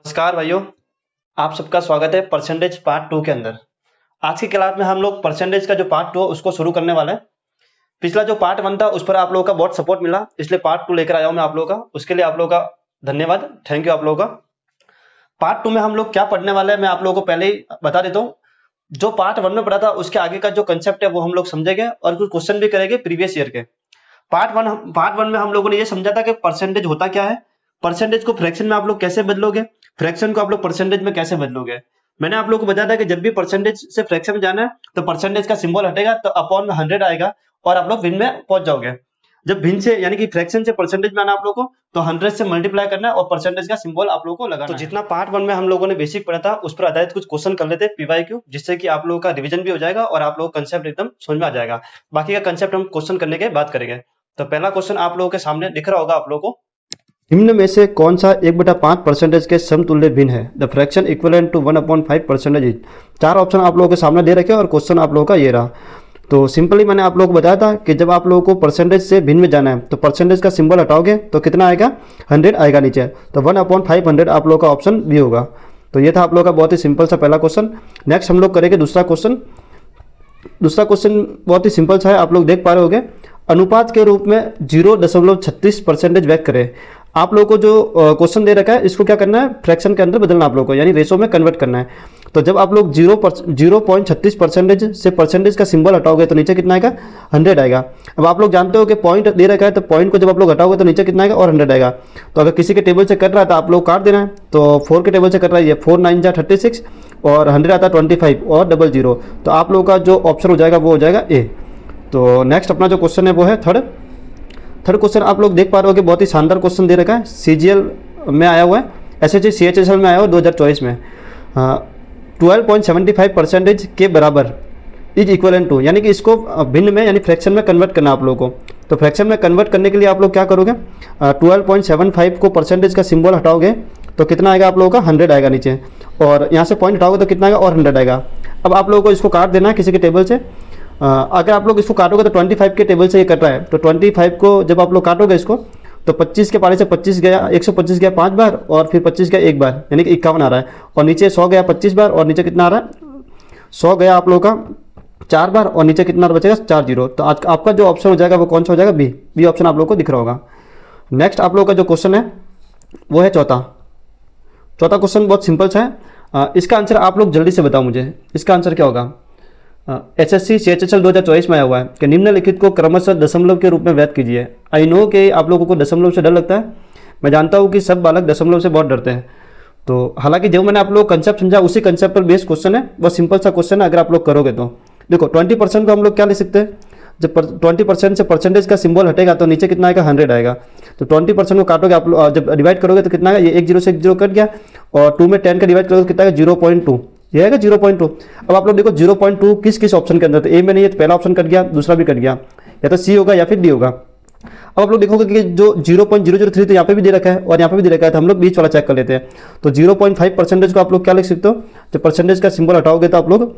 नमस्कार भाइयों, आप सबका स्वागत है परसेंटेज पार्ट 2 के अंदर। आज की क्लास में हम लोग परसेंटेज का जो पार्ट 2 है उसको शुरू करने वाले हैं। पिछला जो पार्ट 1 था उस पर आप लोगों का बहुत सपोर्ट मिला, इसलिए पार्ट 2 लेकर आया हूं मैं आप लोगों का। उसके लिए आप लोगों का धन्यवाद, थैंक यू आप लोगों का। पार्ट 2 में हम लोग क्या पढ़ने वाले हैं मैं आप लोगों को पहले ही बता देता हूँ। जो पार्ट 1 में पढ़ा था उसके आगे का जो कंसेप्ट है वो हम लोग समझेंगे और कुछ क्वेश्चन भी करेंगे प्रीवियस ईयर के। पार्ट 1 में हम लोगों ने ये समझा था कि परसेंटेज होता क्या है, परसेंटेज को फ्रैक्शन में आप लोग कैसे बदलोगे, फ्रैक्शन को आप लोग परसेंटेज में कैसे बदलोगे। मैंने आप लोगों को बताया था कि जब भी परसेंटेज से फ्रैक्शन में जाना है तो परसेंटेज का सिंबल हटेगा तो अपॉन में 100 आएगा और आप लोग भिन्न में पहुंच जाओगे। जब भिन्न से यानी कि फ्रैक्शन से परसेंटेज में आना आप लोगों को तो 100 से मल्टीप्लाई करना है और परसेंटेज का सिंबल आप लोगों को लगाना है। तो जितना पार्ट 1 में हम लोगों ने बेसिक पढ़ा था उस पर आधारित कुछ क्वेश्चन कर लेते हैं पीवाईक्यू, जिससे कि आप लोगों का रिवीजन भी हो जाएगा और आप लोगों को कंसेप्ट एकदम समझ में आ जाएगा। बाकी का कंसेप्ट हम क्वेश्चन करने के बाद करेंगे। तो पहला क्वेश्चन आप लोगों के सामने दिख रहा होगा आप लोगों को। निम्न में से कौन सा 1/5% के समतुल्य भिन्न है? The fraction equivalent to 1/5% is. 4 option आप लोगों के सामने दे रखे हैं और क्वेश्चन आप लोगों का ये रहा। तो सिंपली मैंने आप लोगों को बताया था कि जब आप लोगों को परसेंटेज से भिन्न में जाना है तो परसेंटेज का सिंबल हटाओगे तो कितना आएगा, 100 आएगा नीचे, तो 1/500 आप लोगों का ऑप्शन भी होगा। तो ये था आप लोगों का बहुत ही सिंपल सा पहला क्वेश्चन। नेक्स्ट हम लोग करेंगे दूसरा क्वेश्चन। दूसरा क्वेश्चन बहुत ही सिंपल सा है, आप लोग देख पा रहे होंगे। अनुपात के रूप में 0.36% व्यक्त करें। आप लोगों को जो क्वेश्चन दे रखा है इसको क्या करना है, फ्रैक्शन के अंदर बदलना आप लोगों को, यानी रेशो में कन्वर्ट करना है। तो जब आप लोग 0.36% से परसेंटेज का सिंबल हटाओगे तो नीचे कितना आएगा, 100 आएगा। अब आप लोग जानते हो कि पॉइंट दे रखा है तो पॉइंट को जब आप लोग हटाओगे तो नीचे कितना आएगा और 100 आएगा। तो अगर किसी के टेबल से कट रहा है तो आप लोग काट देना है। तो 4 के टेबल से कट रहा है, ये 4 9 जा 36 और 100 आता है 25 और 00। तो आप लोगों का जो ऑप्शन हो जाएगा वो हो जाएगा ए। तो नेक्स्ट अपना जो क्वेश्चन है वो है थर्ड क्वेश्चन। आप लोग देख पा रहे हो कि बहुत ही शानदार क्वेश्चन दे रखा है, CGL में आया हुआ है, SHG CHSL में आया हुआ है 2024 में। 12.75% के बराबर इज इक्वलेंट टू, यानी कि इसको भिन्न में यानी फ्रैक्शन में कन्वर्ट करना आप लोगों को। तो फ्रैक्शन में कन्वर्ट करने के लिए आप लोग क्या करोगे, 12.75 को परसेंटेज का सिंबल हटाओगे तो कितना आएगा आप लोगों का, 100 आएगा नीचे, और यहाँ से पॉइंट हटाओगे तो कितना आएगा और 100 आएगा। अब आप लोगों को इसको काट देना है किसी के टेबल से। अगर आप लोग इसको काटोगे तो 25 के टेबल से ये कट रहा है, तो 25 को जब आप लोग काटोगे इसको तो 25 के पारे से 25 गया, 125 गया 5 बार और फिर 25 गया 1 बार, यानी कि 51 आ रहा है। और नीचे 100 गया 25 बार और नीचे कितना आ रहा है, 100 गया आप लोगों का 4 बार और नीचे कितना बचेगा, 4 0। तो आज आपका जो ऑप्शन हो जाएगा वो कौन सा हो जाएगा, बी ऑप्शन आप लोगों को दिख रहा होगा। नेक्स्ट आप लोगों का जो क्वेश्चन है वो है चौथा क्वेश्चन। बहुत सिंपल सा है, इसका आंसर आप लोग जल्दी से बताओ मुझे, इसका आंसर क्या होगा। SSC CHSL 2024 में आया हुआ है कि निम्नलिखित को क्रमशः दशमलव के रूप में व्यक्त कीजिए। आई नो कि आप लोगों को दशमलव से डर लगता है, मैं जानता हूँ कि सब बालक दशमलव से बहुत डरते हैं। तो हालांकि जो मैंने आप लोग कंसेप्ट समझा उसी कंसेप्ट पर बेस्ड क्वेश्चन है, बहुत सिंपल सा क्वेश्चन है। अगर आप लोग करोगे तो देखो 20% को हम लोग क्या ले सकते हैं, जब 20% से परसेंटेज का सिंबल हटेगा तो नीचे कितना आएगा, 100 आएगा। तो 20% को काटोगे आप लोग, जब डिवाइड करोगे तो कितना आएगा, ये 1 0 से 1 0 कट गया और 2 में 10 का डिवाइड करोगे तो कितना आएगा, 0.2, ये आएगा 0.2। अब आप लोग देखो 0.2 किस ऑप्शन के अंदर, तो ए में नहीं है तो पहला ऑप्शन कट गया, दूसरा भी कट गया, या तो सी होगा या फिर डी होगा। अब आप लोग देखोगे कि जो 0.003 तो यहाँ पे भी दे रखा है और यहाँ पे भी दे रखा है, तो हम लोग बीच वाला चेक कर लेते हैं। तो 0.5% को आप लोग क्या लिख सकते हो, जब परसेंटेज का सिंबल हटाओगे तो आप लोग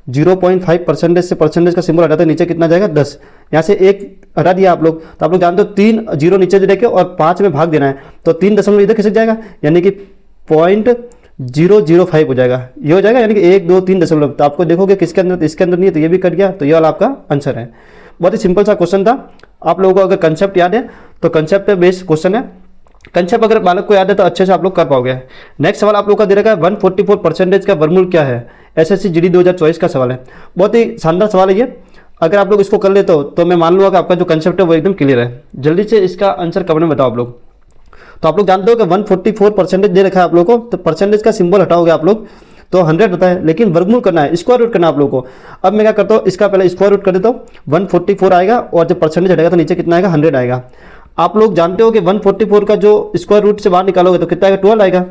0.5% से परसेंटेज का सिंबल हटाते नीचे कितना जाएगा, 10। यहाँ से 1 हटा दिया आप लोग, तो आप लोग जानते हो 3 0 नीचे दे के और 5 में भाग देना है, तो 3 दशमलव इधर खिसक जाएगा, यानी कि 0.005 हो जाएगा, ये हो जाएगा, यानी कि 1 2 3 दशमलव। तो आपको देखोगे किसके अंदर, इसके अंदर नहीं है तो ये भी कट गया, तो ये वाला आपका आंसर है। बहुत ही सिंपल सा क्वेश्चन था। आप लोगों को अगर कंसेप्ट याद है तो कंसेप्ट पे बेस्ड क्वेश्चन है, कंसेप्ट अगर बालक को याद है तो अच्छे से आप लोग कर पाओगे। नेक्स्ट सवाल आप लोग का दे रखा है 144% का वर्गमूल क्या है, SSC GD 2024 का सवाल है। बहुत ही शानदार सवाल है ये, अगर आप लोग इसको कर लेते हो तो मैं मान लूँगा कि आपका जो कंसेप्ट है वो एकदम क्लियर है। जल्दी से इसका आंसर कमेंट में बताओ आप लोग। तो आप लोग जानते हो कि 144% दे रखा है आप लोग को, तो परसेंटेज का सिंबल हटाओगे आप लोग तो 100 होता है, लेकिन वर्गमूल करना है, स्क्वायर रूट करना है आप लोगों को। अब मैं क्या करता हूँ, इसका पहले स्क्वायर रूट कर देता हूँ, 144 आएगा और जब परसेंटेज हटेगा तो नीचे कितना आएगा, 100 आएगा। आप लोग जानते हो कि 144 का जो स्क्वायर रूट से बाहर निकालोगे तो कितना आएगा, 12 आएगा,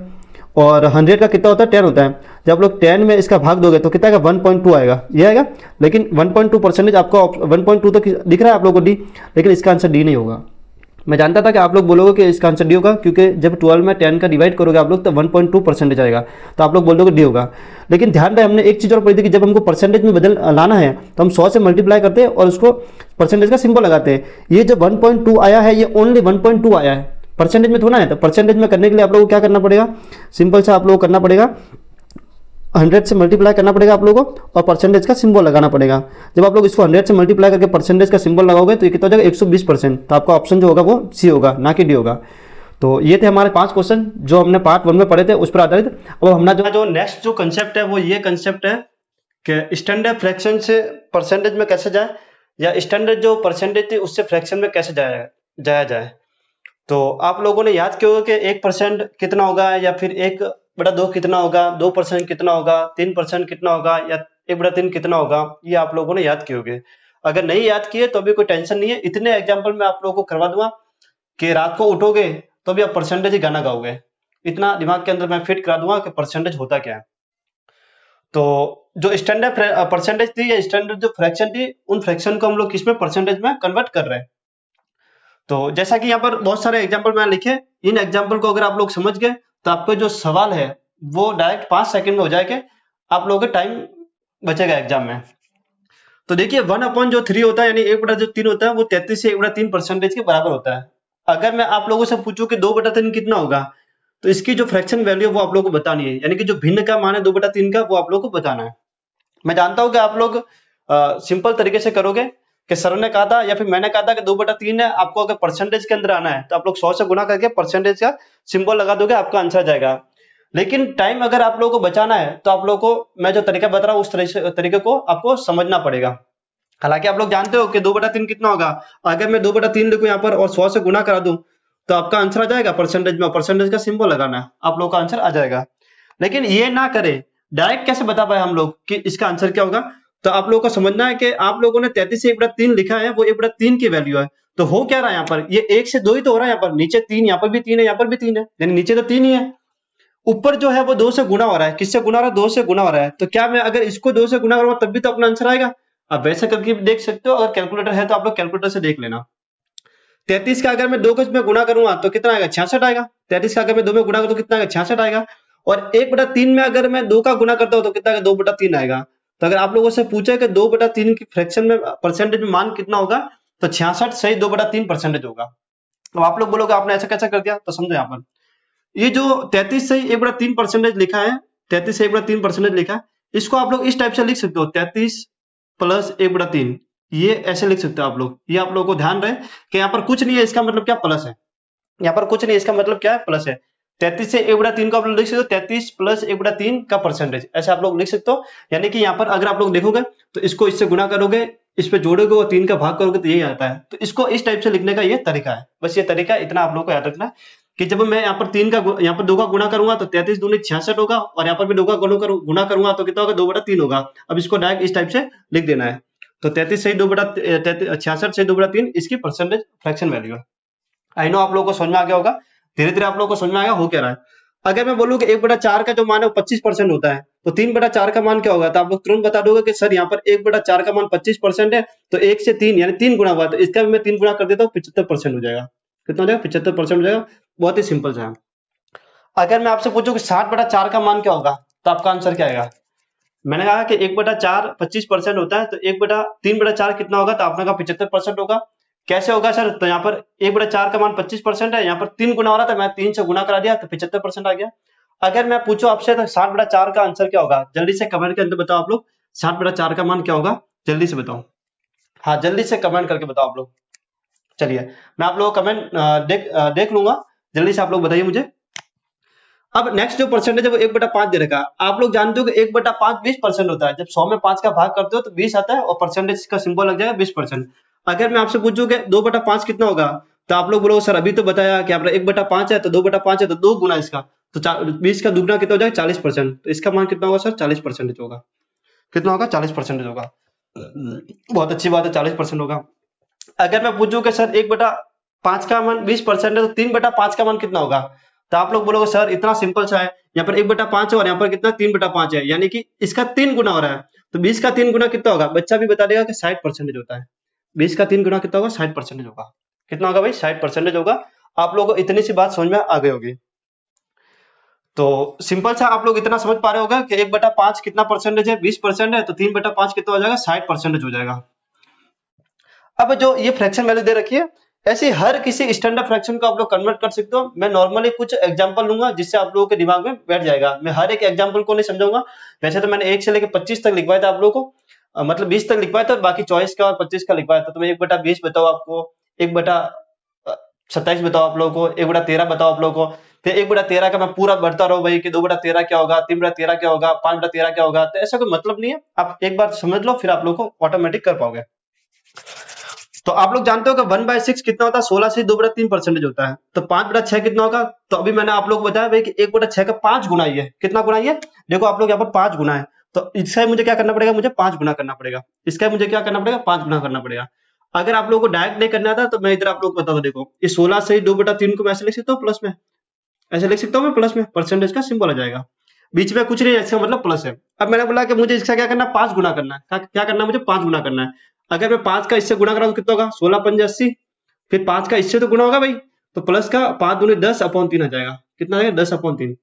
और 100 का कितना होता है, 10 होता है। जब आप लोग 10 में इसका भाग दोगे तो कितना आएगा, 1.2 आएगा, ये आएगा। लेकिन 1.2% आपका 1.2 तो दिख रहा है आप लोगों को डी, लेकिन इसका आंसर डी नहीं होगा। मैं जानता था कि आप लोग बोलोगे कि इसका आंसर डी होगा, क्योंकि जब 12 में 10 का डिवाइड करोगे आप लोग तो 1.2% आएगा, तो आप लोग बोलोगे डी होगा। लेकिन ध्यान रहे हमने एक चीज़ और पढ़ी थी कि जब हमको परसेंटेज में बदल लाना है तो हम 100 से मल्टीप्लाई करते हैं और उसको परसेंटेज का सिंबल लगाते हैं। ये जो 1.2 आया है ये ओनली 1.2 आया है, परसेंटेज में थोड़ा है। तो परसेंटेज में करने के लिए आप लोगों को क्या करना पड़ेगा, सिंपल सा आप लोगों को करना पड़ेगा, 100 से मल्टीप्लाई करना पड़ेगा आप लोगों को और परसेंटेज का सिंबल लगाना पड़ेगा। जब आप लोग इसको 100 से मल्टीप्लाई करके परसेंटेज का सिंबल लगाओगे तो ये कितना हो जाएगा 120%। तो आपका ऑप्शन जो होगा वो सी होगा, ना कि डी होगा। तो ये थे हमारे 5 क्वेश्चन जो हमने पार्ट 1 में पढ़े थे, उस पर आधारित। अब हमारा जो नेक्स्ट जो कंसेप्ट है वो ये कंसेप्ट है कि स्टैंडर्ड फ्रैक्शन से परसेंटेज में कैसे जाए, या स्टैंडर्ड जो परसेंटेज थी उससे फ्रैक्शन में कैसे जाया जाए। तो आप लोगों ने याद किया होगा कि 1% कितना होगा, या फिर 1/2 कितना होगा, 2% कितना होगा, 3% कितना होगा, या 1/3 कितना होगा, ये आप लोगों ने याद किए होंगे। अगर नहीं याद किए तो भी कोई टेंशन नहीं है, इतने एग्जाम्पल मैं आप लोगों को करवा दूंगा कि रात को उठोगे तो भी आप परसेंटेज ही गाना गाओगे। इतना दिमाग के अंदर मैं फिट करा दूंगा कि परसेंटेज होता क्या है। तो जो स्टैंडर्ड परसेंटेज थी या स्टैंडर्ड जो फ्रैक्शन थी, उन फ्रैक्शन को हम लोग किसमें परसेंटेज में कन्वर्ट कर रहे हैं। तो जैसा कि यहाँ पर बहुत सारे एग्जाम्पल मैंने लिखे, इन एग्जाम्पल को अगर आप लोग समझ गए तो आपका जो सवाल है वो डायरेक्ट 5 सेकंड में हो जाएगा, आप लोगों का टाइम बचेगा एग्जाम में। तो देखिए 1/3 होता है, यानी 1/3 होता है, वो 33 से 1/3% के बराबर होता है। अगर मैं आप लोगों से पूछूं कि 2/3 कितना होगा, तो इसकी जो फ्रैक्शन वैल्यू है वो आप लोगों को बतानी है, यानी कि जो भिन्न का मान है 2/3 का, वो आप लोगों को बताना है। मैं जानता हूं कि आप लोग सिंपल तरीके से करोगे कि सर ने कहा था या फिर मैंने कहा था कि 2/3 है, आपको अगर परसेंटेज के अंदर आना है तो आप लोग 100 से गुना करके परसेंटेज का सिंबल लगा दोगे, आपका आंसर आ जाएगा। लेकिन टाइम अगर आप लोगों को बचाना है तो आप लोगों को मैं जो तरीका बता रहा हूँ उस तरीके को आपको समझना पड़ेगा। हालांकि आप लोग जानते हो कि 2/3 कितना होगा। अगर मैं 2/3 लिखूं यहाँ पर और 100 से गुना करा दूं तो आपका आंसर आ जाएगा परसेंटेज में, परसेंटेज का सिंबल लगाना है, आप लोग का आंसर आ जाएगा। लेकिन ये ना करे, डायरेक्ट कैसे बता पाए हम लोग कि इसका आंसर क्या होगा। तो आप लोगों को समझना है कि आप लोगों ने 33 से 1/3 लिखा है, वो 1/3 की वैल्यू है। तो हो क्या रहा है यहाँ पर, ये 1 से 2 ही तो हो रहा है। यहाँ पर नीचे 3, यहाँ पर भी 3 है, यहाँ पर भी 3 है, यानी नीचे तो 3 ही है। ऊपर जो है वो 2 से गुना हो रहा है, किससे गुना हो रहा है, 2 से गुना हो रहा है। तो क्या मैं अगर इसको 2 से गुना करूंगा तब भी तो अपना आंसर आएगा। आप वैसे करके देख सकते हो, अगर कैलकुलेटर है तो आप लोग कैलकुलेटर से देख लेना। 33 का अगर मैं 2 में गुना करूंगा तो कितना आएगा, 66 आएगा। 33 का अगर मैं 2 में गुना करूं तो कितना आएगा, 66 आएगा। और 1/3 में अगर मैं 2 का गुना करता हूं तो कितना आएगा, 2/3 आएगा। तो अगर आप लोगों से पूछे कि 2/3 की फ्रैक्शन में परसेंटेज में मान कितना होगा, तो 66 सही 2/3% होगा। तो आप लोग बोलोगे आपने ऐसा कैसा कर दिया, तो समझो यहाँ पर ये जो 33 से 1/3% लिखा है, 33 से 1/3% लिखा है, इसको आप लोग इस टाइप से लिख सकते हो, 33 प्लस 1/3, ये ऐसे लिख सकते हो आप लोग। ये आप लोगों को ध्यान रहे कि यहाँ पर कुछ नहीं है, इसका मतलब क्या, प्लस है। यहाँ पर कुछ नहीं है, इसका मतलब क्या है, प्लस है। 33 से 1/3 को आप लोग लिख सकते हो 33 प्लस 1/3 का परसेंटेज, ऐसे आप लोग लिख सकते हो। यानी कि यहाँ पर अगर आप लोग देखोगे तो इसको इससे गुना करोगे, इस पे जोड़ोगे और 3 का भाग करोगे तो यही आता है। तो इसको इस टाइप से लिखने का ये तरीका है, बस ये तरीका इतना आप लोग को याद रखना है कि जब मैं यहाँ पर 2 का गुना करूंगा तो 33 दूनी 66 होगा, और यहाँ पर भी 2 का गुना करूंगा तो कितना होगा, 2/3 होगा। अब इसको डायरेक्ट इस टाइप से लिख देना है। तो 33 से 66 से 2/3 इसकी परसेंटेज फ्रैक्शन वैल्यू है। आई नो आप लोगों को समझ में आ गया होगा, धीरे धीरे आप लोगों को समझ में आएगा हो क्या रहा है। अगर मैं बोलूं कि 1/4 का जो मान है वो 25% होता है, तो 3/4 का मान क्या होगा, तो आप लोग तुरंत बता दोगे कि सर यहाँ पर 1/4 का मान 25% है, तो 1 से 3 यानी 3 गुना हुआ, तो इसका भी मैं 3 गुना कर देता हूँ, 75% हो जाएगा। कितना हो जाएगा, 75% हो जाएगा। बहुत ही सिंपल सा है। अगर मैं आपसे पूछूं कि 60/4 का मान क्या होगा, तो आपका आंसर क्या आएगा। मैंने कहा कि 1/4 25% होता है, तो 3/4 कितना होगा, तो आपने कहा 75% होगा। कैसे होगा सर, तो यहाँ पर 1/4 का मान 25% है, यहाँ पर 3 गुना हो रहा था, मैं 3 से गुना करा दिया तो 75% आ गया। अगर मैं पूछूं आपसे तो 60/4 का आंसर क्या होगा, जल्दी से कमेंट के अंदर बताओ आप लोग, 60/4 का मान क्या होगा, जल्दी से बताओ। हाँ जल्दी से कमेंट करके बताओ आप लोग। चलिए मैं आप लोगों को कमेंट देख लूंगा, जल्दी से आप लोग बताइए मुझे। अब नेक्स्ट जो परसेंटेज है वो 1/5 दे रखा है। आप लोग जानते हो कि 1/5 20% होता है। जब 100 में 5 का भाग करते हो तो 20 आता है और परसेंटेज का सिंबल लग जाएगा 20%। अगर मैं आपसे पूछूं कि 2/5 कितना होगा, तो आप लोग बोलोगे सर अभी तो बताया कि आपका 1/5 है, तो 2/5 है तो 2 गुना इसका, तो 20 का दुगना कितना हो जाएगा, 40%। तो इसका मान कितना होगा सर, 40% होगा। कितना होगा, 40% होगा। बहुत अच्छी बात है, 40% होगा। अगर मैं पूछूं कि सर 1/5 का मान 20% है, तो 3/5 का मान कितना होगा, तो आप लोग बोलोगे सर इतना सिंपल सा है, यहाँ पर 1/5 है और यहाँ पर कितना 3/5 है, यानी कि इसका 3 गुना हो रहा है। तो 20 का 3 गुना कितना होगा, बच्चा भी बता देगा कि 60% होता है। 20 का 3 गुना कितना होगा, 60% होगा। कितना होगा भाई, 60% होगा। आप लोगों को इतनी सी बात समझ में आ गई होगी। तो सिंपल सा आप लोग इतना समझ पा रहे होगा कि 1/5 कितना परसेंटेज है, 20% है, तो 3/5 कितना हो जाएगा, 60% हो जाएगा। अब जो ये फ्रैक्शन वैल्यू दे रखी है, ऐसे हर किसी स्टैंडर्ड फ्रैक्शन को आप लोग कन्वर्ट कर सकते हो। मैं नॉर्मली कुछ एग्जांपल लूंगा जिससे आप लोगों के दिमाग में बैठ जाएगा। मैं हर एक एग्जांपल को नहीं समझाऊंगा। वैसे तो मैंने 1 से लेकर 25 तक लिखवाया था आप लोगों को, मतलब 20 तक लिखवाया था, बाकी 24 का और 25 का लिखवाया था। तो मैं 1/20 बताऊँ आपको, 1/27 बताओ आप लोगों को, 1/13 बताओ आप लोगों को, फिर 1/13 का मैं पूरा बढ़ता रहूं भाई कि 2/13 क्या होगा, 3/13 क्या होगा, 5/13 क्या होगा। तो ऐसा कोई मतलब नहीं है, आप एक बार समझ लो फिर आप लोग को ऑटोमेटिक कर पाओगे। तो आप लोग जानते हो कि 1/6 कितना होता है, 16 से 2/3% होता है। तो 5/6 कितना होगा, तो अभी मैंने आप लोग को बताया भाई कि 1/6 का 5 गुना ही है। कितना गुना ही है, देखो आप लोग यहाँ पर 5 गुना है, तो इसका मुझे क्या करना पड़ेगा, मुझे 5 गुना करना पड़ेगा। इसका मुझे क्या करना पड़ेगा, 5 गुना करना पड़ेगा। अगर आप लोगों को डायरेक्ट नहीं करना था तो मैं इधर आप लोग को बता दो, देखो इस 16 से 2/3 को मैं ऐसे लिख सकता हूँ प्लस में, ऐसे लिख सकता हूँ मैं प्लस में, परसेंटेज का सिंबल आ जाएगा, बीच में कुछ नहीं है, इसका मतलब प्लस है। अब मैंने बोला कि मुझे इसका क्या करना है, 5 गुना करना है। क्या करना है, मुझे 5 गुना करना है। अगर मैं 5 का इससे गुना करा तो कितना होगा, 16×5 = 80, फिर 5 का इससे तो गुना होगा भाई, तो प्लस का 5 दूनी 10/3 आ जाएगा। कितना आ जाएगा, 10/3।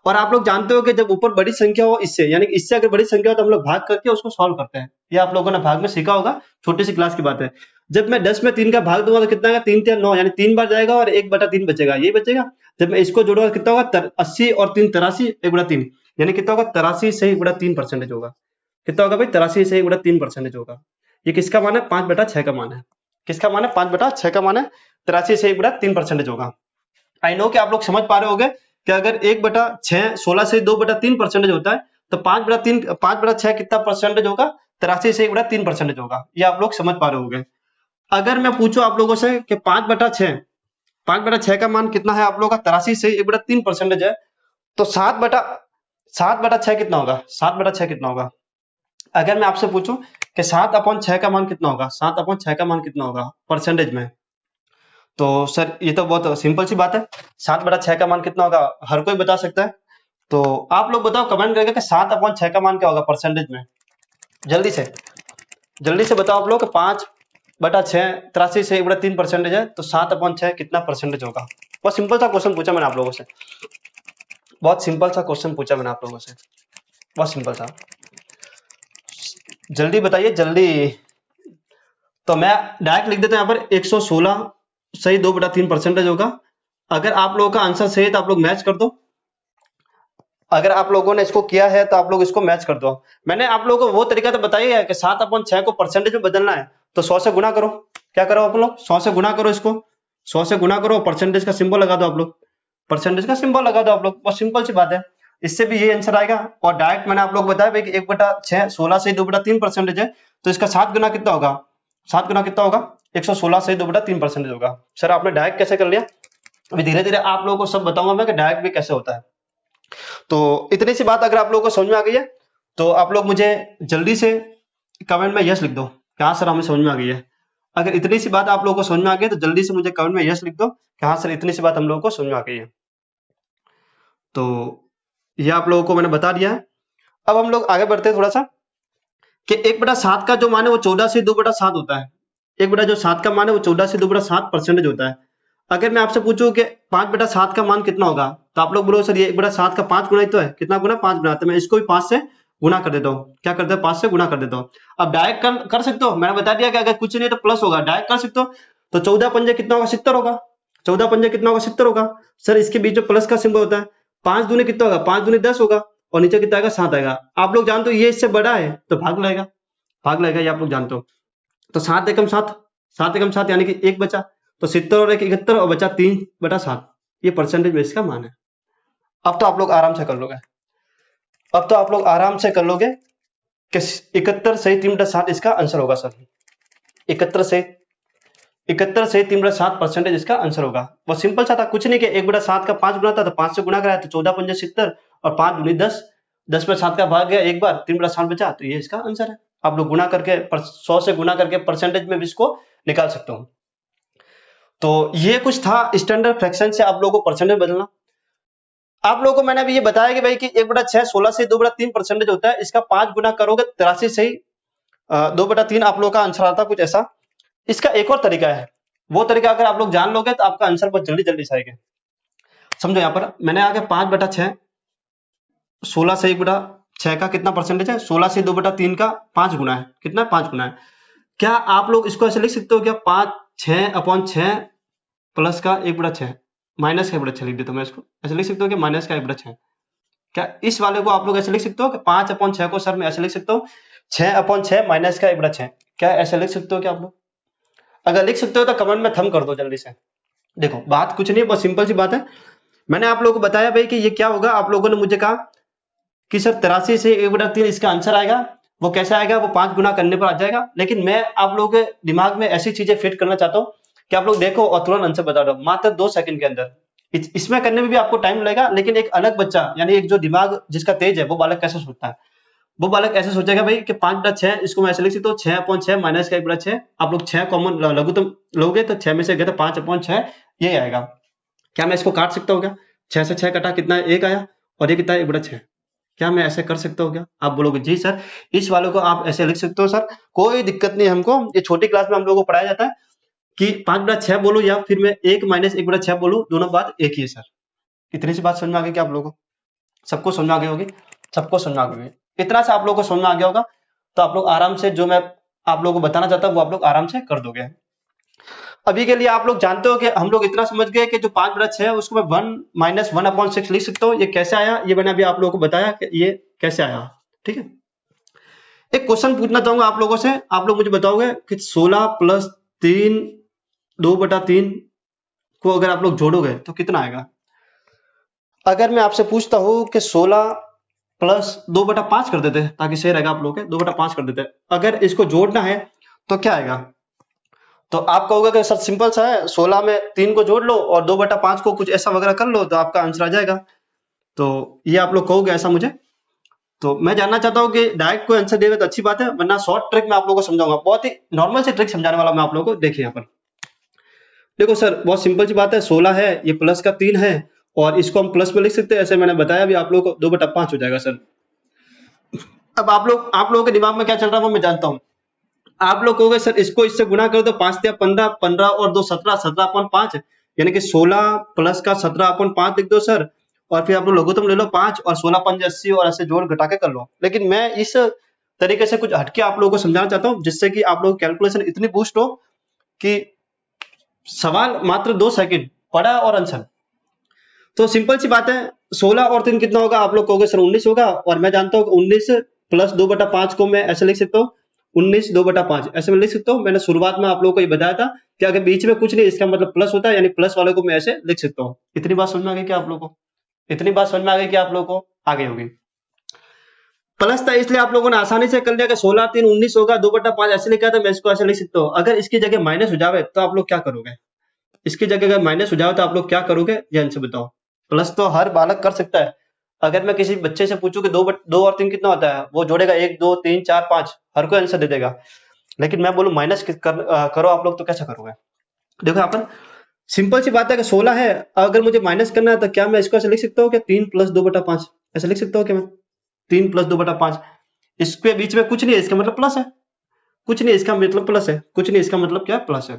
और आप लोग जानते हो कि जब ऊपर बड़ी संख्या हो इससे, यानी कि इससे अगर बड़ी संख्या हो तो हम लोग भाग करके उसको सॉल्व करते हैं। ये आप लोगों ने भाग में सीखा होगा, छोटी सी क्लास की बात है। जब मैं 10 में 3 का भाग दूंगा तो कितना आएगा, 3×3 = 9, यानी 3 बार जाएगा और 1/3 बचेगा, ये बचेगा। जब मैं इसको जोड़ूंगा कितना होगा, 80 और 3 83, 1/3, यानी कितना होगा, 83 से 1/3% होगा। कितना होगा भाई, 83 से 1/3% होगा। ये किसका मान है, 5/6 का मान है। किसका मान है, 5/6 का मान है, 83 से 1/3% होगा। आई नो कि आप लोग समझ पा रहे होगे कि अगर 1/6 16 से 2/3% होता है तो 5/6 कितना परसेंटेज होगा, 83 से 1/3% होगा। ये आप लोग समझ पा रहे होगे। अगर मैं पूछूं आप लोगों से कि 5/6 का मान कितना है आप लोगों का, 83 से 1/3% है, तो 7/6 कितना होगा, 7/6 कितना होगा। अगर मैं आपसे पूछूं कि 7/6 का मान कितना होगा, 7/6 का मान कितना होगा परसेंटेज में, तो सर ये तो बहुत सिंपल सी बात है। 7/6 का मान कितना होगा, हर कोई बता सकता है। तो आप लोग बताओ कमेंट करके कि 7/6 का मान क्या होगा परसेंटेज में, जल्दी से बताओ आप लोग। 5/6 83 से 1/3% है, तो 7/6 कितना परसेंटेज होगा। बहुत सिंपल सा क्वेश्चन पूछा मैंने आप लोगों से, बहुत सिंपल सा क्वेश्चन पूछा मैंने आप लोगों से, बहुत सिंपल सा, जल्दी बताइए जल्दी। तो मैं डायरेक्ट लिख देता हूं यहाँ पर 116 सही 2/3% होगा। अगर आप लोगों का आंसर सही है तो आप लोग मैच कर दो, अगर आप लोगों ने इसको किया है तो आप लोग इसको मैच कर दो। मैंने आप लोगों को वो तरीका तो बताया है कि 7/6 को परसेंटेज में बदलना है, तो 100 से गुना करो। क्या करो आप लोग, 100 से गुना करो, इसको 100 से गुना करो, परसेंटेज का सिंबल लगा दो आप लोग, परसेंटेज का सिंबल लगा दो आप लोग, बहुत सिंपल सी बात है। इससे भी ये आंसर आएगा। और डायरेक्ट मैंने आप लोग बताया भाई कि 1/6 16 से 2/3% है, तो इसका 7 गुना कितना होगा, 7 गुना कितना होगा, 116 से 2/3% होगा। सर आपने डायरेक्ट कैसे कर लिया, अभी धीरे धीरे आप लोगों को सब बताऊंगा मैं कि डायरेक्ट भी कैसे होता है। तो इतनी सी बात अगर आप लोगों को समझ में आ गई है तो आप लोग मुझे जल्दी से कमेंट में यस लिख दो कि हाँ सर हमें समझ में आ गई है। अगर इतनी सी बात आप लोगों को समझ में आ गई है तो जल्दी से मुझे कमेंट में यस लिख दो कि हाँ सर इतनी सी बात हम लोगों को समझ में आ गई है। तो ये आप लोगों को मैंने बता दिया है। अब हम लोग आगे बढ़ते हैं थोड़ा सा कि 1/7 का जो मान है वो 14 से 2/7 होता है। 1/7 का मान है वो 14 से 2/7% होता है। अगर मैं आपसे पूछूं कि 5/7 का मान कितना होगा, तो आप लोग बोलो सर ये 1/7 का 5 गुना ही तो है, कितना गुना, 5 गुना। तो मैं इसको भी 5 से गुना कर देता हूँ। क्या करते हैं, 5 से गुना कर देता हूँ। अब डायरेक्ट कर सकते हो, मैंने बता दिया कि अगर कुछ नहीं तो प्लस होगा, डायरेक्ट कर सकते हो। तो 14×5 कितना होगा, 70 होगा। 14×5 कितना होगा, 70 होगा। सर इसके बीच में प्लस का सिंबल होता है। 5 दूनी कितना होगा, 5 दूनी 10 होगा, और नीचे कितना आएगा, 7 आएगा। आप लोग जानते हो ये इससे बड़ा है तो भाग लगेगा, भाग लगेगा, ये आप लोग जानते हो। तो 7 एकम 7, 7 एकम 7 यानी कि 1 बचा, तो 70 और 1 71 और बचा 3/7, ये परसेंटेज बेस का मान है। अब तो आप लोग आराम से कर लोगे, अब तो आप लोग आराम से कर लोगे कि 71 सही 3/7 इसका आंसर होगा सर। 71 से 3/7 परसेंटेज इसका आंसर होगा। वो सिंपल सा था, कुछ नहीं कि 1/7 का 5 गुना था तो 5 से गुना कराया तो 14×5 70 और 5 दूनी 10, 10 में 7 का भाग गया एक बार, 3/7 बचा, तो ये इसका आंसर है। आप लोग गुना करके 100 से गुना करके परसेंटेज में भी इसको निकाल सकते हो। तो ये कुछ था स्टैंडर्ड फ्रैक्शन से आप लोगों को परसेंटेज बदलना। आप लोगों को मैंने अभी ये बताया कि भाई कि 1/6 16 से 2/3% होता है, इसका 5 गुना करोगे 83 से 2/3 आप लोगों का आंसर आता है, कुछ ऐसा। इसका एक और तरीका है, वो तरीका अगर आप लोग जान लोगे तो आपका आंसर बहुत जल्दी जल्दी से आएगा। समझो यहाँ पर मैंने आगे 5/6 16 से 1/6 का कितना परसेंटेज है, 16 से 2/3 का 5 गुना है, कितना 5 गुना है। क्या आप लोग इसको ऐसे लिख सकते हो क्या, 6/6 प्लस का 1/6 माइनस का 1/6 लिख देता हूँ मैं इसको। ऐसे लिख सकते हो कि माइनस का 1/6। क्या इस वाले को आप लोग ऐसे लिख सकते हो कि 5/6 को सर मैं ऐसे लिख सकता हूँ 6/6 माइनस का 1/6। क्या ऐसे लिख सकते हो क्या आप लोग? अगर लिख सकते हो तो कमेंट में थंब कर दो जल्दी से। देखो बात कुछ नहीं है, बहुत सिंपल सी बात है। मैंने आप लोगों को बताया भाई कि ये क्या होगा। आप लोगों ने मुझे कहा कि सर 83 से 1/3 इसका आंसर आएगा। वो कैसे आएगा? वो 5 गुना करने पर आ जाएगा। लेकिन मैं आप लोगों के दिमाग में ऐसी चीजें फिट करना चाहता हूँ कि आप लोग देखो और तुरंत आंसर बता दो मात्र 2 सेकंड के अंदर। इसमें करने में भी आपको टाइम लगेगा, लेकिन एक अलग बच्चा यानी एक जो दिमाग जिसका तेज है वो बालक कैसे सोचता है? वो बालक ऐसे सोचेगा भाई कि 5/6 इसको मैं ऐसे लिख सकता हूँ 6/6 माइनस का 1/6। आप लोग 6 कॉमन लघुत्तम लोगे तो 6 में से गए तो 5/6 ये आएगा। क्या मैं इसको काट सकता हूँ क्या? 6 से 6 कटा कितना है? 1 आया। और ये कितना है? 1/6। क्या मैं ऐसे कर सकता हूँ क्या? आप बोलोगे जी सर इस वाले को आप ऐसे लिख सकते हो सर, कोई दिक्कत नहीं हमको। ये छोटी क्लास में हम लोगों को पढ़ाया जाता है कि 5/6 बोलूं या फिर मैं 1 माइनस 1/6 बोलूं, दोनों बात एक ही है सर। इतनी सी बात समझ में आ गई क्या आप लोगों को? सबको समझ में आ गई होगी? सबको समझ में आ गई होगी। इतना सा आप लोगों को समझ में आ गया होगा तो आप लोग आराम से जो मैं आप लोगों को बताना चाहता हूँ वो आप लोग आराम से कर दोगे। अभी के लिए आप लोग जानते हो कि हम लोग इतना समझ गए कि जो 5/6 है उसको मैं 1 माइनस 1/6 लिख सकता हूँ। ये कैसे आया ये मैंने अभी आप लोगों को बताया कि ये कैसे आया। ठीक है, एक क्वेश्चन पूछना चाहूंगा आप लोगों से। आप लोग मुझे बताओगे कि 16 प्लस 3 2/3 को अगर आप लोग जोड़ोगे तो कितना आएगा? अगर मैं आपसे पूछता हूँ कि 16 प्लस 2/5 कर देते ताकि सही रहेगा आप लोग के, 2/5 कर देते, अगर इसको जोड़ना है तो क्या आएगा? तो आप कहोगे कि सर सिंपल सा है, 16 में 3 को जोड़ लो और 2/5 को कुछ ऐसा वगैरह कर लो तो आपका आंसर आ जाएगा। तो ये आप लोग कहोगे ऐसा मुझे। तो मैं जानना चाहता हूँ कि डायरेक्ट कोई आंसर देगा तो अच्छी बात है, वरना शॉर्ट ट्रिक मैं आप लोगों को समझाऊंगा। बहुत ही नॉर्मल से ट्रिक समझाने वाला मैं आप लोगों को। देखिए यहाँ पर देखो सर बहुत सिंपल सी बात है। 16 है, ये प्लस का 3 है और इसको हम प्लस में लिख सकते हैं। ऐसे मैंने बताया भी आप लोगों को 2/5 हो जाएगा सर। अब आप लोगों के दिमाग में क्या चल रहा है वो मैं जानता हूँ। आप लोग कहोगे सर इसको इससे गुणा कर दो, 5 या 15, 15 और 2 17, 17/5 यानी कि 16 प्लस का 17/5 लिख दो सर। और फिर आप लोग लघुत्तम ले लो 5 और 16×5 80 और ऐसे जोड़ घटा के कर लो। लेकिन मैं इस तरीके से कुछ हटके आप लोगों को समझाना चाहता हूँ जिससे कि आप लोगों की कैलकुलेशन इतनी बूस्ट हो कि सवाल मात्र 2 सेकंड पढ़ा और आंसर। तो सिंपल सी बात है, 16 और 3 कितना होगा? आप लोग कहोगे सर 19 होगा। और मैं जानता हूँ 19 प्लस 2/5 को मैं ऐसे लिख सकता हूँ 19 2/5 ऐसे मैं लिख सकता हूँ। मैंने शुरुआत में आप लोगों को ये बताया था कि अगर बीच में कुछ नहीं इसका मतलब प्लस होता है, यानी प्लस वाले को मैं ऐसे लिख सकता हूँ। इतनी बात समझ में आ गई क्या आप लोगों को? इतनी बात समझ में आ गई क्या आप लोगों को? आ गई होगी। प्लस था इसलिए आप लोगों ने आसानी से कर लिया कि 16 3 19 होगा, 2/5 ऐसे लिखा था, मैं इसको ऐसे लिख सकता हूँ। अगर इसकी जगह माइनस हो जाए तो आप लोग क्या करोगे? इसकी जगह अगर माइनस हो जाए तो आप लोग क्या करोगे? ये आंसर बताओ। प्लस तो हर बालक कर सकता है। अगर मैं किसी बच्चे से पूछूं कि 2 और 3 कितना होता है, वो जोड़ेगा 1 2 3 4 5, हर कोई आंसर दे देगा। लेकिन मैं बोलूं माइनस करो आप लोग तो कैसे करोगे? देखो यहाँ पर सिंपल सी बात है कि 16 है, अगर मुझे माइनस करना है तो क्या मैं इसको ऐसे लिख सकता हूँ कि 3 प्लस 2/5 ऐसे लिख सकता हूँ कि मैं 3 प्लस 2/5। इसके बीच में कुछ नहीं है, इसका मतलब प्लस है। कुछ नहीं इसका मतलब प्लस है, कुछ नहीं इसका मतलब क्या है? प्लस है।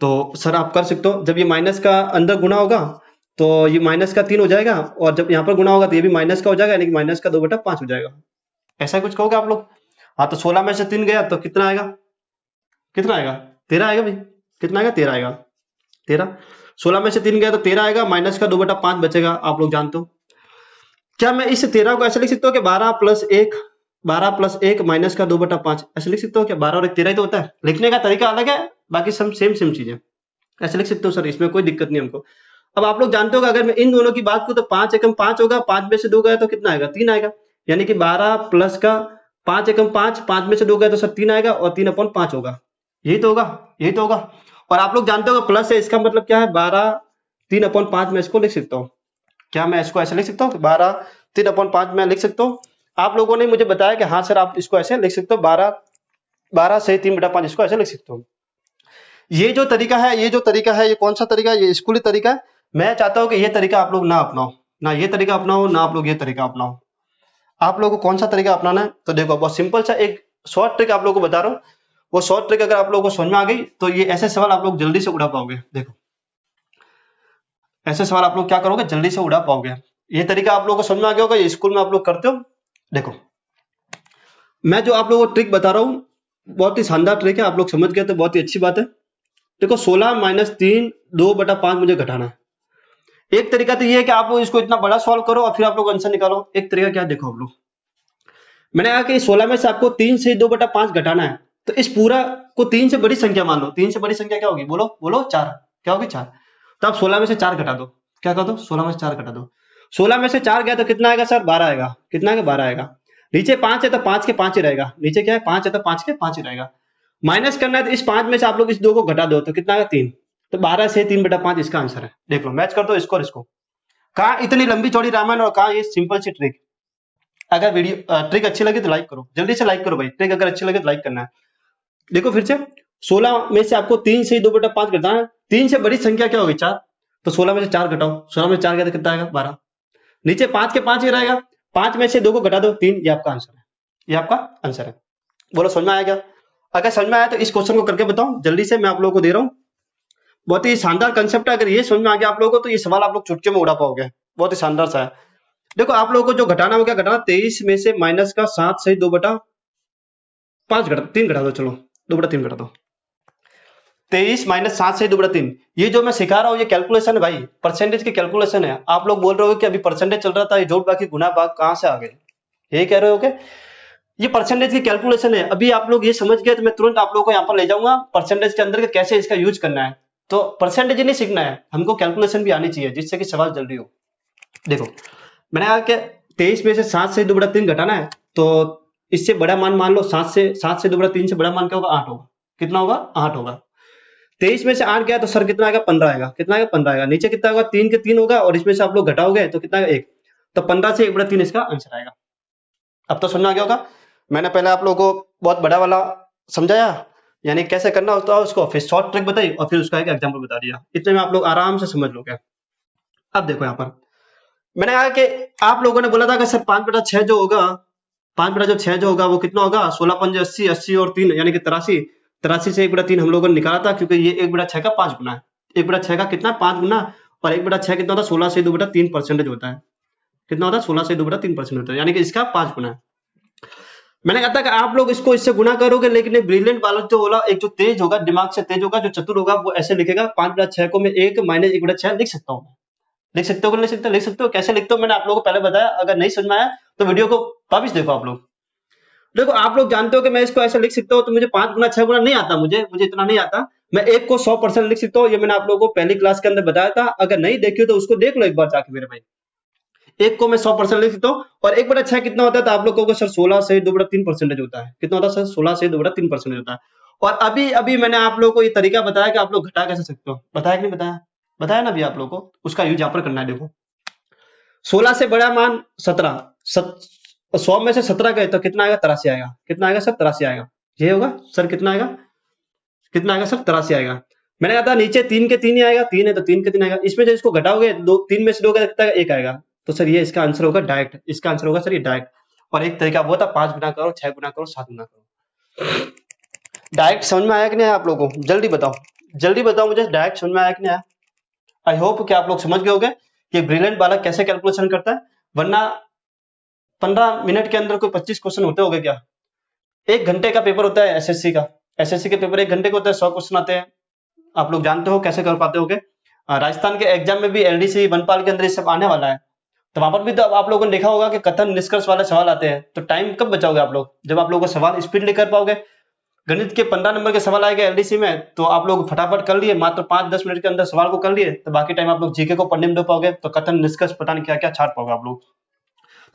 तो सर आप कर सकते हो, जब ये माइनस का अंदर गुना होगा तो ये माइनस का 3 हो जाएगा और जब यहाँ पर गुना होगा तो ये भी माइनस का हो जाएगा, यानी कि माइनस का 2/5 हो जाएगा। ऐसा कुछ कहोगे आप लोग? हाँ, तो 16 में से 3 गया तो कितना आएगा? कितना आएगा? 13 आएगा भाई। कितना आएगा? 13 आएगा। 13 16 में से 3 गया तो 13 आएगा, माइनस का 2/5 बचेगा। आप लोग जानते हो क्या मैं इस 13 को ऐसे लिख सकता हूँ कि 12 प्लस 1 माइनस का 2/5 ऐसे लिख सकते हो क्या? 12 और 1 13 ही तो होता है। लिखने का तरीका अलग है, बाकी सब सेम चीजें। ऐसे लिख सकते हो सर, इसमें कोई दिक्कत नहीं हमको। अब आप लोग जानते हो कि अगर मैं इन दोनों की बात करूं तो 5 एकम 5 होगा, 5 में से 2 गया तो कितना आएगा? 3 आएगा। यानी कि 12 प्लस का 5 एकम 5, 5 में से 2 गया तो सर 3 आएगा और 3/5 होगा। यही तो होगा, यही तो होगा। और आप लोग जानते हो प्लस है, इसका मतलब क्या है? 12 3/5 में इसको लिख सकता हूँ। क्या मैं इसको ऐसे लिख सकता हूँ? 12 3/5 में लिख सकता हूँ। आप लोगों ने मुझे बताया कि हाँ सर आप इसको ऐसे लिख सकते हो, 12 से 3/5 इसको ऐसे लिख सकते हो। ये जो तरीका है ये कौन सा तरीका है? ये स्कूली तरीका है। मैं चाहता हूं कि ये तरीका आप लोग ना अपनाओ, ना ये तरीका अपनाओ, ना आप लोग ये तरीका अपनाओ। आप लोगों को कौन सा तरीका अपनाना है? तो देखो बहुत सिंपल सा एक शॉर्ट ट्रिक आप लोगों को बता रहा हूँ। वो शॉर्ट ट्रिक अगर आप लोगों को समझ में आ गई तो ये ऐसे सवाल आप लोग जल्दी से उड़ा पाओगे। देखो ऐसे सवाल आप लोग क्या करोगे? जल्दी से उड़ा पाओगे। ये तरीका आप लोगों को समझ में आ गया होगा, ये स्कूल में आप लोग करते हो। देखो मैं जो आप लोगों को ट्रिक बता रहा हूँ बहुत ही शानदार ट्रिक है, आप लोग समझ गए तो बहुत ही अच्छी बात है। देखो 16 माइनस 3 2/5 मुझे घटाना है। एक तरीका तो ये है कि आप लोग इसको इतना बड़ा सॉल्व करो और फिर आप लोग आंसर निकालो। एक तरीका क्या है, देखो आप लोग, मैंने कहा कि 16 में से आपको 3 से 2/5 घटाना है, तो इस पूरा को 3 से बड़ी संख्या मान लो। 3 से बड़ी संख्या क्या होगी, बोलो बोलो, 4। क्या होगी, 4। तो आप 16 में से 4 घटा दो। क्या कर दो, 16 में से 4 घटा दो। 16 में से 4 गया तो कितना आएगा सर, 12 आएगा। कितना आएगा, 12 आएगा। नीचे 5 है तो 5 के 5 ही रहेगा। नीचे क्या है, 5 है तो 5 के 5 ही रहेगा। माइनस करना है तो इस 5 में से आप लोग इस 2 को घटा दो तो कितना आएगा, 3। तो 12 से 3/5 इसका आंसर है। देख लो, मैच कर दो इसको और इसको। कहा इतनी लंबी चौड़ी रामायण और कहा ये सिंपल सी ट्रिक। अगर वीडियो ट्रिक अच्छी लगी तो लाइक करो, जल्दी से लाइक करो भाई। ट्रिक अगर अच्छी लगे तो लाइक करना है। देखो फिर से, 16 में से आपको 3 से 2/5 घटाना है। 3 से बड़ी संख्या क्या होगी, 4। तो 16 में से 4 घटाओ। 16 में से 4 गया तो कितना आएगा, 12। नीचे 5 के 5 ही रहेगा। 5 में से 2 को घटा दो, 3। ये आपका आंसर है, ये आपका आंसर है। बोलो समझ में आया क्या? अगर समझ में आया तो इस क्वेश्चन को करके बताओ जल्दी से, मैं आप लोगों को दे रहा हूँ। बहुत ही शानदार कंसेप्ट है। अगर ये समझ में आ गया आप लोगों को तो ये सवाल आप लोग चुटकी में उड़ा पाओगे। बहुत ही शानदार सा है। देखो आप लोगों को जो घटाना हो, क्या घटाना, 23 में से माइनस का 7 से 2/5 घटा, 3 घटा दो। चलो 2/3 घटा दो। 23 माइनस 7 से 2/3। ये जो मैं सिखा रहा हूँ ये कैलकुलेशन है भाई, परसेंटेज की कैलकुलेशन है। आप लोग बोल रहे हो कि अभी परसेंटेज चल रहा था, ये जोड़ बाकी गुना भाग कहाँ से आ गए, यही कह रहे हो क्या? ये परसेंटेज की कैलकुलेशन है। अभी आप लोग ये समझ गए तो मैं तुरंत आप लोगों को यहाँ पर ले जाऊंगा परसेंटेज के अंदर के कैसे इसका यूज करना है। तो परसेंटेज ही नहीं सीखना है, हमको कैलकुलेशन भी आनी चाहिए जिससे कि सवाल जल्दी हो। देखो मैंने कहा कि 23 में से 7 से 2/3 घटाना है, तो इससे बड़ा मान मान लो 7 से 2/3 से बड़ा मान क्या होगा, 8 होगा। कितना होगा, 8 होगा। 23 में से 8 गया तो सर कितना आएगा, 15 आएगा। कितना आएगा, 15 आएगा। नीचे कितना होगा, 3 के 3 होगा और इसमें से आप लोग घटाओगे तो कितना आएगा, 1। तो 15 से 1/3 इसका आंसर आएगा। अब तो समझ आ गया होगा। मैंने पहले आप लोगों को बहुत बड़ा वाला समझाया, यानी कैसे करना होता है उसको, फिर शॉर्ट ट्रिक बताई और फिर उसका एक एग्जाम्पल बता दिया। इतने में आप लोग आराम से समझ लोगे। अब देखो यहाँ पर मैंने कहा कि आप लोगों ने बोला था कि सर 5/6 जो होगा, 5/6 जो होगा वो कितना होगा, 16 पंजे 80, 80 और 3 यानी कि 83। 83 से 1/3 हम लोगों ने निकाला था, क्योंकि ये 1/6 का 5 गुना है। 1/6 का कितना, 5 गुना। और 1/6 कितना होता है, 16 से 2/3% होता है। कितना होता है, 16 से 2/3% होता है, यानी कि इसका 5 गुना है। मैंने कहा था कि आप लोग इसको इससे गुना करोगे, लेकिन ये ब्रिलियंट बालक जो बोला, एक जो तेज होगा, दिमाग से तेज होगा, जो चतुर होगा, वो ऐसे लिखेगा 5/6 को मैं 1 माइनस 1/6 लिख सकता हूँ। लिख सकते हो कि नहीं लिख सकते, लिख सकते हो। कैसे लिखते हो मैंने आप लोगों को पहले बताया। अगर नहीं समझ में आया तो वीडियो को वापिस देखो आप लोग। देखो आप लोग जानते हो कि मैं इसको ऐसे लिख सकता हूँ, तो मुझे 5 गुना 6 गुना नहीं आता, मुझे इतना नहीं आता। मैं 1 को 100% लिख सकता हूँ। ये मैंने आप लोगों को पहली क्लास के अंदर बताया था। अगर नहीं देखी हो तो उसको देख लो एक बार जाके मेरे भाई। 1 को मैं 100% लिख सकता हूँ। और 1/6 कितना होता है, तो आप लोग कहोगे सर 16 से 2/3% होता है। कितना होता है सर, 16 से 2/3% होता है। और अभी अभी मैंने आप लोगों को ये तरीका बताया कि आप लोग घटा कैसे सकते हो। बताया कि नहीं बताया, बताया ना अभी आप लोगों को। उसका यूज यहाँ पर करना है। देखो 16 से बड़ा मान 17, 100 में से 17 गए तो कितना आएगा, 83 आएगा। कितना आएगा सर, 83 आएगा। ये होगा सर, कितना आएगा, कितना आएगा सर, 83 आएगा। मैंने कहा था नीचे 3 के 3 ही आएगा। 3 है तो 3 के 3 आएगा। इसमें जब इसको घटाओगे 3 में से 2 कितना आएगा, 1 आएगा। तो सर ये इसका आंसर होगा डायरेक्ट। इसका आंसर होगा सर ये डायरेक्ट। और एक तरीका वो था 5 गुना करो, 6 गुना करो, 7 गुना करो। डायरेक्ट समझ में आया कि नहीं आप लोगों को, जल्दी बताओ, जल्दी बताओ मुझे, डायरेक्ट समझ में आया कि नहीं आया। आई होप कि आप लोग समझ गए होंगे कि ब्रिलियंट बालक कैसे कैलकुलेशन करता है। वरना 15 मिनट के अंदर कोई 25 क्वेश्चन होते होंगे क्या? 1 घंटे का पेपर होता है एसएससी का। एसएससी के पेपर 1 घंटे के होते हैं, 100 क्वेश्चन आते हैं। आप लोग जानते हो कैसे कर पाते होगे। राजस्थान के एग्जाम में भी एलडीसी वनपाल के अंदर ये सब आने वाला है। तो वहां पर भी तो आप लोगों ने देखा होगा कि कथन निष्कर्ष वाले सवाल आते हैं। तो टाइम कब बचाओगे आप लोग, जब आप लोगों को सवाल स्पीडली कर पाओगे। गणित के 15 नंबर के सवाल आएंगे एलडीसी में, तो आप लोग फटाफट कर लिए, मात्र 5-10 मिनट के अंदर सवाल को कर लिए, तो बाकी टाइम आप लोग जीके को पढ़ने में दे पाओगे। तो कथन निष्कर्ष पता नहीं क्या क्या छाट पाओगे आप लोग।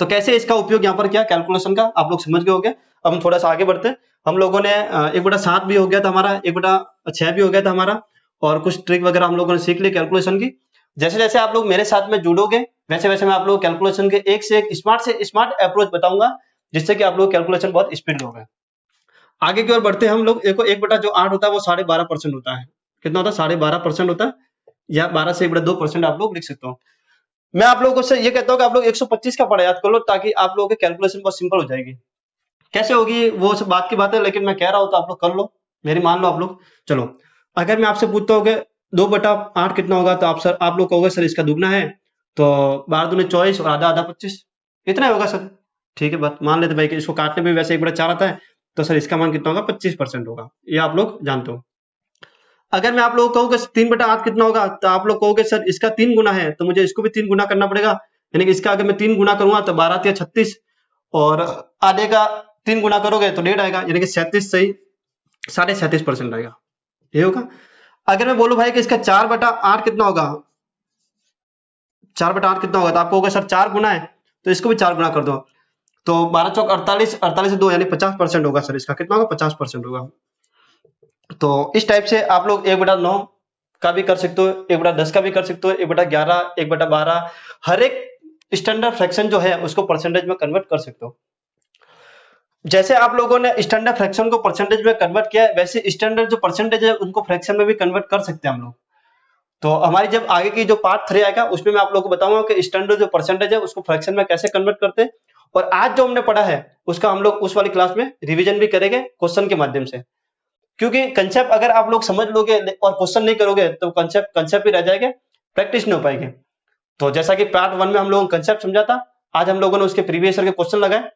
तो कैसे इसका उपयोग यहाँ पर किया कैलकुलेशन का, आप लोग समझ गए होंगे। अब हम थोड़ा सा आगे बढ़ते हैं। हम लोगों ने 1/7 भी हो गया था हमारा, 1/6 भी हो गया था हमारा, और कुछ ट्रिक वगैरह हम लोगों ने सीख ली कैलकुलेशन की। जैसे जैसे आप लोग मेरे साथ में जुड़ोगे, वैसे वैसे मैं आप लोग कैलकुलेशन के एक से एक स्मार्ट अप्रोच बताऊंगा, जिससे कि आप लोग कैलकुलेशन बहुत स्पीड होगा। आगे की ओर बढ़ते हैं हम लोग। देखो 1/8 होता है वो 12.5% होता है। कितना होता है, 12.5% होता है, या 12 से 1/2% आप लोग लिख सकते हो। मैं आप लोगों से ये कहता हूँ कि आप लोग 125 का पढ़ा याद कर लो, ताकि आप लोगों की कैलकुलेशन बहुत सिंपल हो जाएगी। कैसे होगी वो सब बात की बात है, लेकिन मैं कह रहा हूँ तो आप लोग कर लो, मेरी मान लो आप लोग। चलो अगर मैं आपसे पूछता हूँ कि 2/8 कितना होगा, तो आप लोग कहोगे सर इसका दुगना है, तो 12 दूनी 24 और आधा आधा 25, इतना ही होगा सर। ठीक है, बात मान लेते भाई कि इसको काटने में वैसे 1/4 आता है, तो सर इसका मान कितना होगा, 25% होगा। ये आप लोग जानते हो। अगर मैं आप लोगों को कहूँ कि 3/8 कितना होगा, तो आप लोग कहोगे सर इसका 3 गुना है, तो मुझे इसको भी 3 गुना करना पड़ेगा, यानी कि इसका अगर मैं 3 गुना करूंगा तो 12 या 36, और आधे का 3 गुना करोगे तो 1.5 आएगा, यानी कि 37 सही 37.5% आएगा, ये होगा। अगर मैं बोलूं भाई कि इसका 4/8 कितना होगा, 4/8 कितना होगा, तो आपको होगा सर 4 गुना है, तो इसको भी 4 गुना कर दो, तो 12 चौक 48, 48 से 2 यानी 50% होगा सर, इसका कितना होगा 50% होगा। तो इस टाइप से आप लोग 1/9 का भी कर सकते हो, 1/10 का भी कर सकते हो, 1/11, 1/12, हर एक स्टैंडर्ड फ्रैक्शन जो है उसको परसेंटेज में कन्वर्ट कर सकते हो। जैसे आप लोगों ने स्टैंडर्ड फ्रैक्शन को परसेंटेज में कन्वर्ट किया है, वैसे स्टैंडर्ड जो परसेंटेज है उनको फ्रैक्शन में भी कन्वर्ट कर सकते हैं हम लोग। तो हमारी जब आगे की जो पार्ट 3 आएगा उसमें मैं आप लोगों को बताऊंगा कि स्टैंडर्ड जो परसेंटेज है उसको फ्रैक्शन में कैसे कन्वर्ट करते हैं, और आज जो हमने पढ़ा है उसका हम लोग उस वाली क्लास में रिवीजन भी करेंगे क्वेश्चन के माध्यम से। क्योंकि कंसेप्ट अगर आप लोग समझ लोगे और क्वेश्चन नहीं करोगे तो कंसेप्ट ही रह जाएगा, प्रैक्टिस नहीं हो पाएगी। तो जैसा कि पार्ट 1 में हम लोगों ने कंसेप्ट समझा था, आज हम लोगों ने उसके प्रीवियस ईयर के क्वेश्चन लगाए।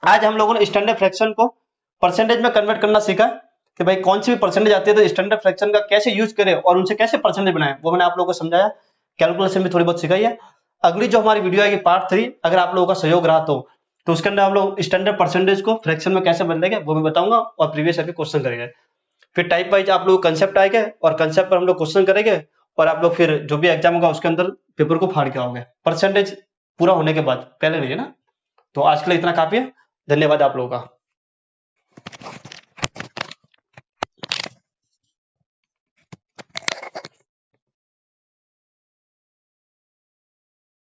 आज हम लोगों ने स्टैंडर्ड फ्रैक्शन को परसेंटेज में कन्वर्ट करना सीखा कि भाई कौन सी भी परसेंटेज आती है तो स्टैंडर्ड फ्रैक्शन का कैसे यूज करें और उनसे कैसे परसेंटेज बनाए, वो मैंने आप लोगों को समझाया। कैलकुलेशन भी थोड़ी बहुत सिखाई है। अगली जो हमारी वीडियो आएगी पार्ट 3, अगर आप लोगों का सहयोग रहा तो उसके अंदर हम लोग स्टैंडर्ड परसेंटेज को फ्रैक्शन में कैसे बदलेंगे वो भी बताऊंगा और प्रीवियस ईयर के क्वेश्चन करेंगे। फिर टाइप वाइज आप लोग कंसेप्ट आएंगे और कंसेप्ट पर हम लोग क्वेश्चन करेंगे, और आप लोग फिर जो भी एग्जाम होगा उसके अंदर पेपर को फाड़ के आओगे परसेंटेज पूरा होने के बाद, पहले नहीं है ना। तो आज के लिए इतना काफी है, धन्यवाद आप लोगों का।